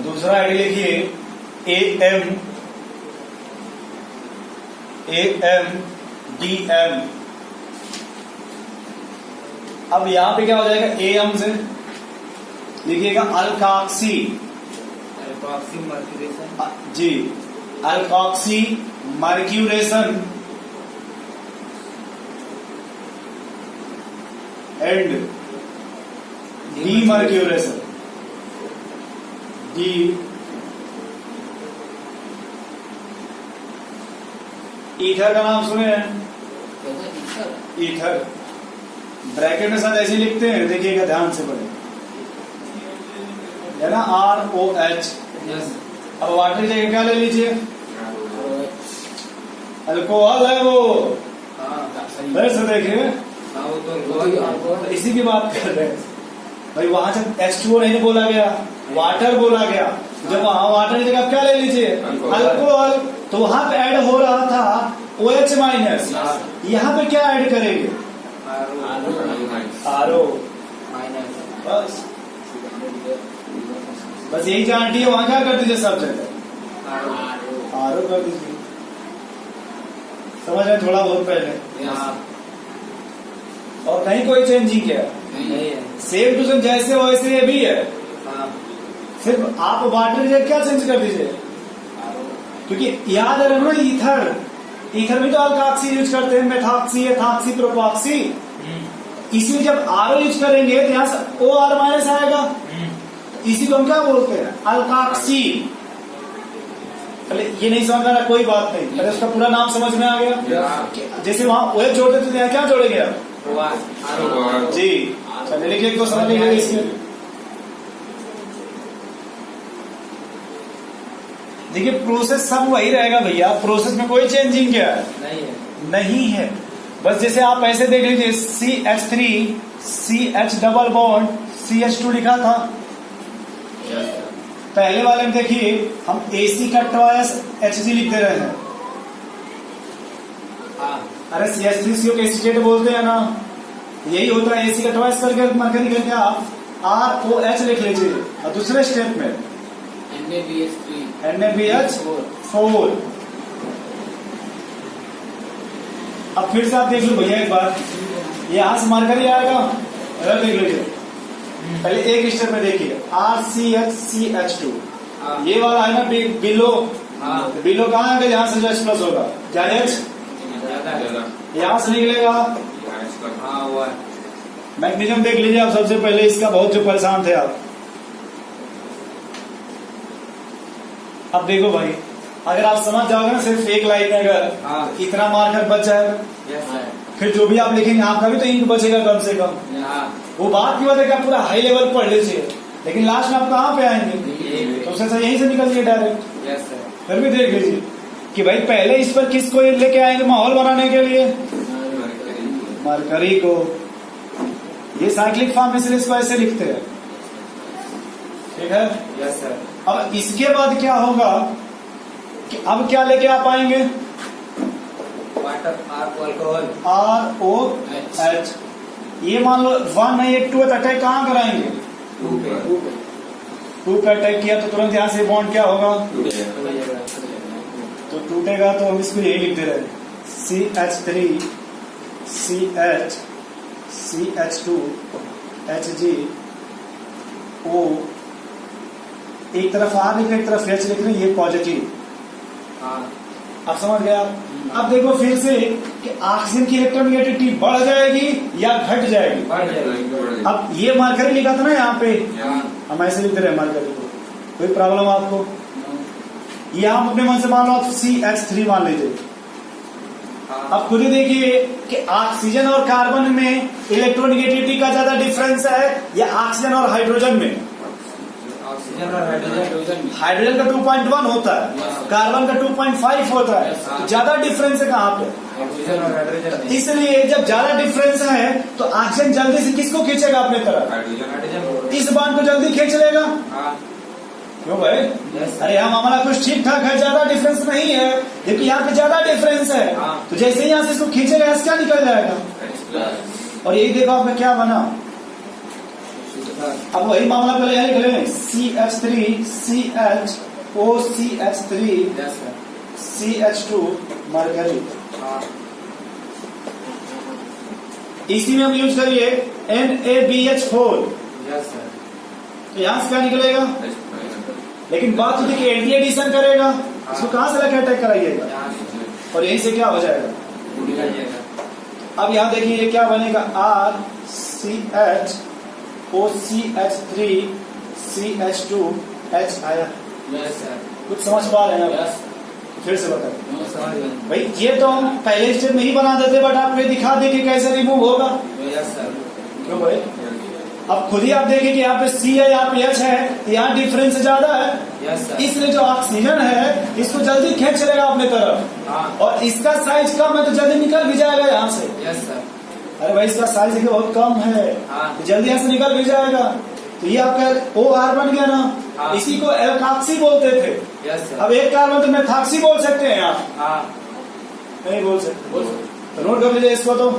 दूसरा आईडी लिखिए AMDM। अब यहां पे क्या हो जाएगा, AM से लिखिएगा अल्काक्सी मर्क्यूरेशन जी, alkoxymercuration and demercuration. Di ether का नाम सुने हैं, ईथर ब्रैकेट में साथ ऐसे ही लिखते हैं, देखिएगा ध्यान से पढ़े, है ना, ROH। अब वाटर की जगह क्या ले लीजिए, अल्कोहल है वो, वैसे देखिए इसी की बात कर रहे हैं भाई। वहां से H2O नहीं बोला गया, वाटर बोला गया। जब वहां वाटर की जगह क्या ले लीजिए, अल्कोहल, तो वहां पे ऐड हो रहा था OH माइनस, यहाँ पे क्या ऐड करेंगे, RO। बस यही जानती है, वहां क्या कर दीजिए, सब जगह RO कर दीजिए। समझ रहे, थोड़ा बहुत पहले, और कहीं कोई चेंजिंग क्या है, सेम टू सेम जैसे वैसे ये भी है, सिर्फ आप वाटर की जगह क्या चेंज कर दीजिए, क्योंकि याद रखना ईथर में तो अल्काक्सी यूज करते हैं, मेथॉक्सी, एथॉक्सी, प्रोपॉक्सी। इसमें जब RO यूज करेंगे तो यहाँ से OR माइनस आएगा, इसी को हम क्या बोलते हैं, अल्काक्सी। ये नहीं समझ रहा, कोई बात नहीं, अरे उसका पूरा नाम समझ में आ गया। जैसे वहां OH जोड़ते थे, यहाँ क्या जोड़ेंगे आप, जी। चलिए लिखिए, एक दो समझ लीजिए इसके। देखिए प्रोसेस सब वही रहेगा भैया, प्रोसेस में कोई चेंजिंग क्या है, नहीं है। बस जैसे आप ऐसे देख लीजिए, CH3 CH double bond CH2 लिखा था, पहले वाले में देखिए हम AC का ट्वाइस Hg लिखते रहे हैं। अरे CH3CO के एसीटेट बोलते हैं ना, यही होता है, AC का ट्वाइस करके मरकरी करके आप ROH लिख लीजिए, और दूसरे स्टेप में NaBH4। अब फिर से आप देख लो भैया एक बार, यहां से मरकरी आएगा, देख लीजिए, पहले एक स्टेप में देखिए RCHCH2, ये वाला है ना बिलो, बिलो कहाँ आएगा, यहाँ से जो H प्लस होगा, क्या H यहाँ से निकलेगा, मैग्नीशियम देख लीजिए आप सबसे पहले, इसका बहुत जो परेशान थे आप। अब देखो भाई, अगर आप समझ जाओगे ना सिर्फ एक लाइन में, अगर इतना मार्कर बच जाएगा, फिर जो भी आप लिखेंगे आपका भी तो इंक बचेगा कम से कम। वो बात की बात है कि आप पूरा हाई लेवल पढ़ लीजिए, लेकिन लास्ट में आप कहाँ पे आएंगे, तो उससे यहीं से निकलिए डायरेक्ट। फिर भी देख लीजिए कि भाई पहले इस पर किसको लेके आएंगे माहौल बनाने के लिए, मरकरी को। ये साइक्लिक फॉर्म इसलिए इसको ऐसे लिखते हैं, ठीक है। अब इसके बाद क्या होगा कि अब क्या लेके आप आएंगे, ROH। ये मान लो 1 नहीं 1 2 अटैक कहाँ कराएंगे, 2 पे अटैक किया तो तुरंत यहाँ से बॉन्ड क्या होगा, तो टूटेगा। तो हम इसको यही लिखते रहे, CH3 CH CH2 HgO, एक तरफ R लिख रहे एक तरफ H लिख रहे, ये पॉजिटिव। अब समझ गया। अब देखो फिर से कि ऑक्सीजन की इलेक्ट्रोनेगेटिविटी बढ़ जाएगी या घट जाएगी, अब ये मार्कर लिखा था ना यहाँ पे, हम ऐसे लिखते रहे मार्कर को, कोई प्रॉब्लम आपको, ये हम अपने मन से मान लो आप CH3 मान लीजिए। अब खुद ही देखिए कि ऑक्सीजन और कार्बन में इलेक्ट्रोनेगेटिविटी का ज्यादा डिफरेंस है या ऑक्सीजन और हाइड्रोजन में, हाइड्रोजन का 2.1 होता है, कार्बन का 2.5 होता है, तो ज्यादा डिफरेंस है कहाँ पे, इसलिए जब ज्यादा डिफरेंस है तो ऑक्सीजन जल्दी से किसको खींचेगा अपने तरफ, इस बांध को जल्दी खींच लेगा। क्यों भाई, अरे हम हमारा कुछ ठीक ठाक है, ज्यादा डिफरेंस नहीं है, लेकिन यहाँ पे ज्यादा डिफरेंस है, तो जैसे ही यहाँ से इसको खींचेगा क्या निकल जाएगा, और यही देखो आपका क्या बना, अब वही मामला पहले यहाँ लिख लें, CH3 CHOCH3 CH2 मरकरी। इसी में हम यूज करिए NaBH4। तो यहाँ से क्या निकलेगा? लेकिन बात तो देखिए एंटी एडिशन करेगा, इसको कहाँ से लेकर अटैक कराइएगा, और यहीं से क्या हो जाएगा? अब यहाँ देखिए ये क्या बनेगा, RCHOCH3 CH2 H आया। कुछ समझ पा रहे हैं आप? फिर से बताइए भाई, ये तो हम पहले स्टेप में ही बना देते, बट आपको दिखा दे कि कैसे रिमूव होगा। क्यों भाई? अब खुद ही आप देखिए कि यहाँ पे C है, यहाँ पे H है, यहाँ डिफरेंस ज्यादा है, इसलिए जो ऑक्सीजन है इसको जल्दी खींच लेगा अपने तरफ, और इसका साइज कम है तो जल्दी निकल भी जाएगा यहाँ से। अरे भाई इसका साइज देखिए बहुत कम है, तो जल्दी यहाँ से निकल भी जाएगा। तो ये आपका OR बन गया ना, इसी को एल्काक्सी बोलते थे। अब एक कार्बन तो मेथॉक्सी बोल सकते हैं आप? नहीं बोल सकते। तो नोट कर लीजिए इसको। तो